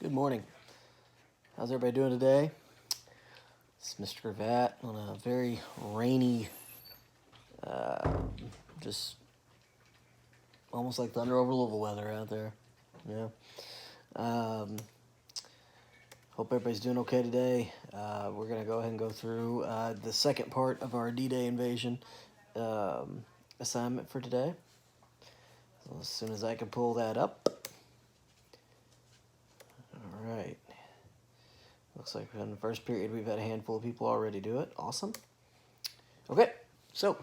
Good morning. How's everybody doing today? It's Mr. Vat on a very rainy, uh, just almost like thunder over Louisville weather out there. Yeah. Um, Hope everybody's doing okay today. We're going to go ahead and go through the second part of our D-Day invasion assignment for today. So as soon as I can pull that up. All right. Looks like in the first period we've had a handful of people already do it. Awesome. Okay, so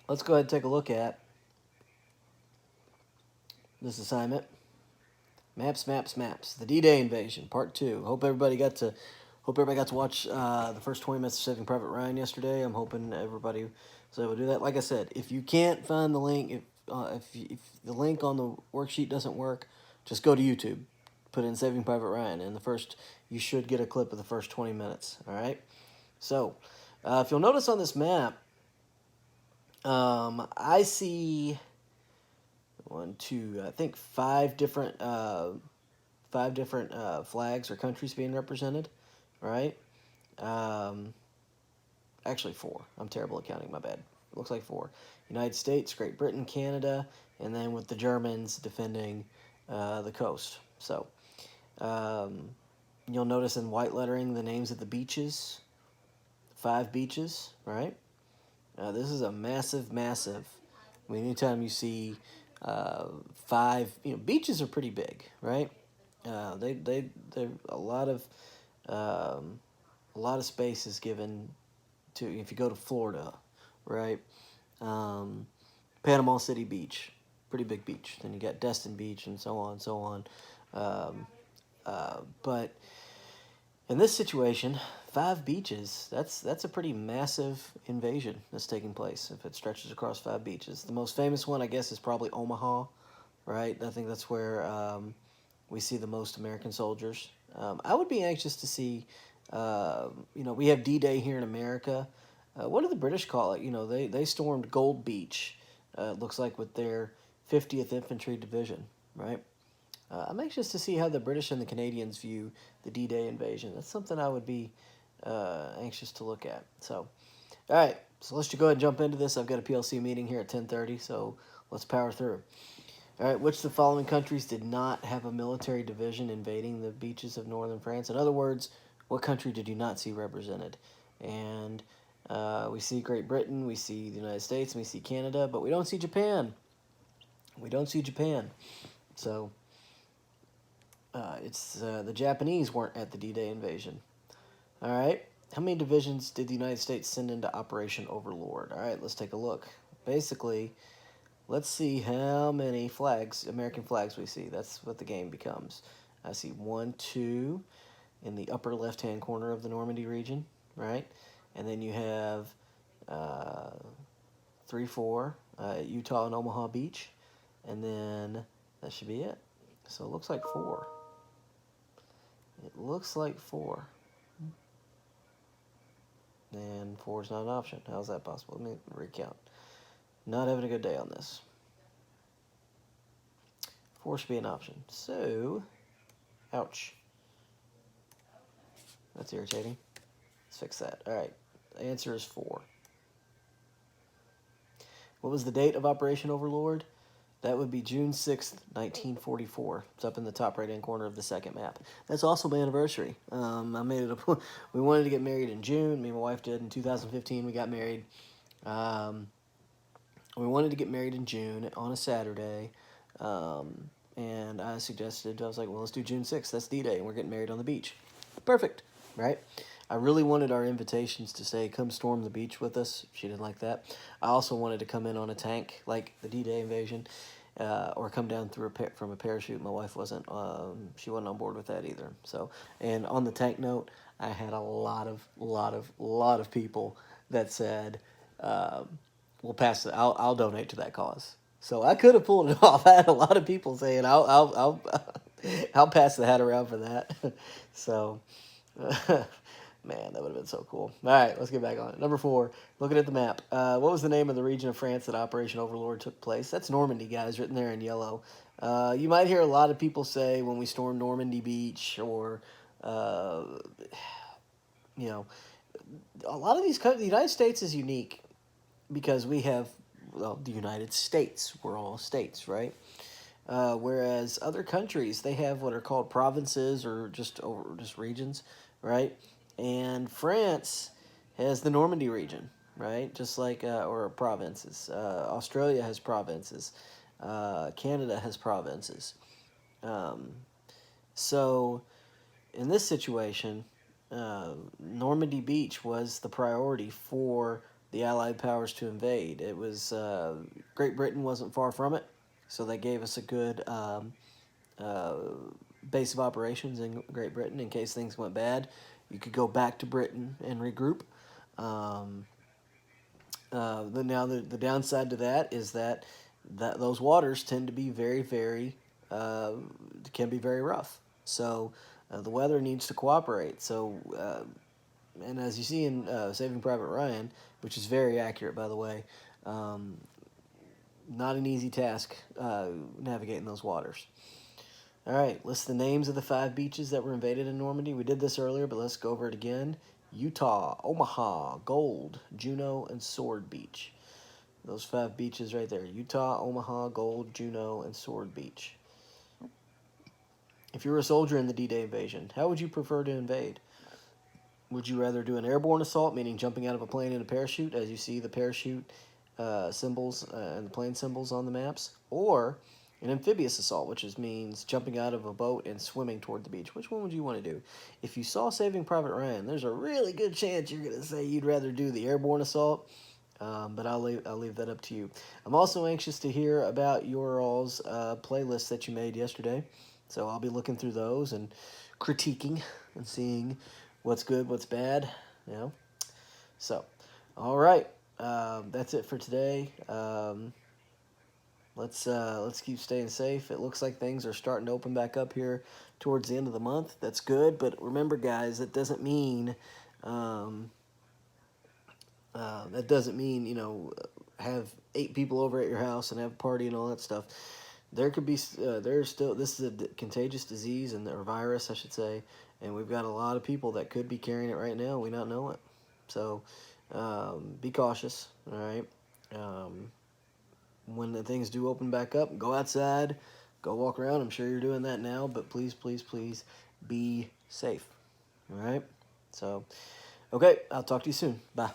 let's go ahead and take a look at this assignment. Maps. The D-Day invasion, part 2. Hope everybody got to watch the first 20 minutes of Saving Private Ryan yesterday. I'm hoping everybody was able to do that. Like I said, if you can't find the link, if the link on the worksheet doesn't work, just go to YouTube, put in Saving Private Ryan, and you should get a clip of the first 20 minutes. All right. So, if you'll notice on this map, I see I think five different flags or countries being represented, right? Actually, 4. I'm terrible at counting. My bad. It looks like 4. United States, Great Britain, Canada, and then with the Germans defending the coast. So you'll notice in white lettering the names of the beaches. 5 beaches, right? This is a massive. I mean, anytime you see 5, beaches are pretty big, right? They're a lot of space is given to, if you go to Florida, right? Panama City Beach, pretty big beach. Then you got Destin Beach and so on. But in this situation, 5 beaches, that's a pretty massive invasion that's taking place if it stretches across 5 beaches. The most famous one, I guess, is probably Omaha, right? I think that's where we see the most American soldiers. I would be anxious to see, we have D-Day here in America. What do the British call it? They stormed Gold Beach, it looks like, with their 50th Infantry Division, right? I'm anxious to see how the British and the Canadians view the D-Day invasion. That's something I would be anxious to look at. So, all right, so let's just go ahead and jump into this. I've got a PLC meeting here at 10:30, so let's power through. All right, which of the following countries did not have a military division invading the beaches of northern France? In other words, what country did you not see represented? And we see Great Britain, we see the United States, and we see Canada, but we don't see Japan. So it's the Japanese weren't at the D-Day invasion. All right, how many divisions did the United States send into Operation Overlord? All right, let's take a look. Basically, let's see how many American flags we see. That's what the game becomes. I see 1, 2 in the upper left-hand corner of the Normandy region, right? And then you have 3, 4 Utah and Omaha Beach, and then that should be it. So it looks like 4. And 4 is not an option. How's that possible? Let me recount. Not having a good day on this. 4 should be an option. So, ouch. That's irritating. Let's fix that. All right. The answer is 4. What was the date of Operation Overlord? That would be June 6th, 1944. It's up in the top right-hand corner of the second map. That's also my anniversary. I made it up. We wanted to get married in June. Me and my wife did. In 2015, we got married. We wanted to get married in June on a Saturday. And I was like, well, let's do June 6th. That's D-Day, and we're getting married on the beach. Perfect, right? I really wanted our invitations to say, come storm the beach with us. She didn't like that. I also wanted to come in on a tank, like the D-Day invasion, or come down from a parachute. My wife she wasn't on board with that either. So, and on the tank note, I had a lot of people that said, we'll pass it. I'll donate to that cause. So I could have pulled it off. I had a lot of people saying, I'll pass the hat around for that. So, man, that would have been so cool. All right, let's get back on it. Number 4, looking at the map. What was the name of the region of France that Operation Overlord took place? That's Normandy, guys, written there in yellow. You might hear a lot of people say when we stormed Normandy Beach, or uh, you know, a lot of these countries, the United States is unique because we have, well, the United States. We're all states, right? Whereas other countries, they have what are called provinces, or just regions, right? And France has the Normandy region, right? Just like or provinces. Australia has provinces. Canada has provinces. Um, so in this situation, Normandy Beach was the priority for the Allied powers to invade. It was Great Britain wasn't far from it, so they gave us a good uh, base of operations in Great Britain in case things went bad. You could go back to Britain and regroup. Um, the downside to that is that those waters tend to be very uh, can be very rough. So the weather needs to cooperate. And as you see in Saving Private Ryan, which is very accurate, by the way, um, not an easy task navigating those waters. All right, list the names of the 5 beaches that were invaded in Normandy. We did this earlier, but let's go over it again. Utah, Omaha, Gold, Juno, and Sword Beach. Those 5 beaches right there. Utah, Omaha, Gold, Juno, and Sword Beach. If you were a soldier in the D-Day invasion, how would you prefer to invade? Would you rather do an airborne assault, meaning jumping out of a plane in a parachute, as you see the parachute symbols and the plane symbols on the maps? Or an amphibious assault, which means jumping out of a boat and swimming toward the beach? Which one would you want to do? If you saw Saving Private Ryan, there's a really good chance you're going to say you'd rather do the airborne assault. But I'll leave that up to you. I'm also anxious to hear about your all's playlists that you made yesterday. So I'll be looking through those and critiquing and seeing what's good, what's bad, you know. So, all right, that's it for today. Let's keep staying safe. It looks like things are starting to open back up here towards the end of the month. That's good, but remember, guys, that doesn't mean um, have 8 people over at your house and have a party and all that stuff. There could be there's still this is a contagious disease or virus, I should say, and we've got a lot of people that could be carrying it right now. And we not know it, so be cautious. All right. When the things do open back up, go outside, go walk around. I'm sure you're doing that now, but please, please, please be safe. All right. So, okay, I'll talk to you soon. Bye.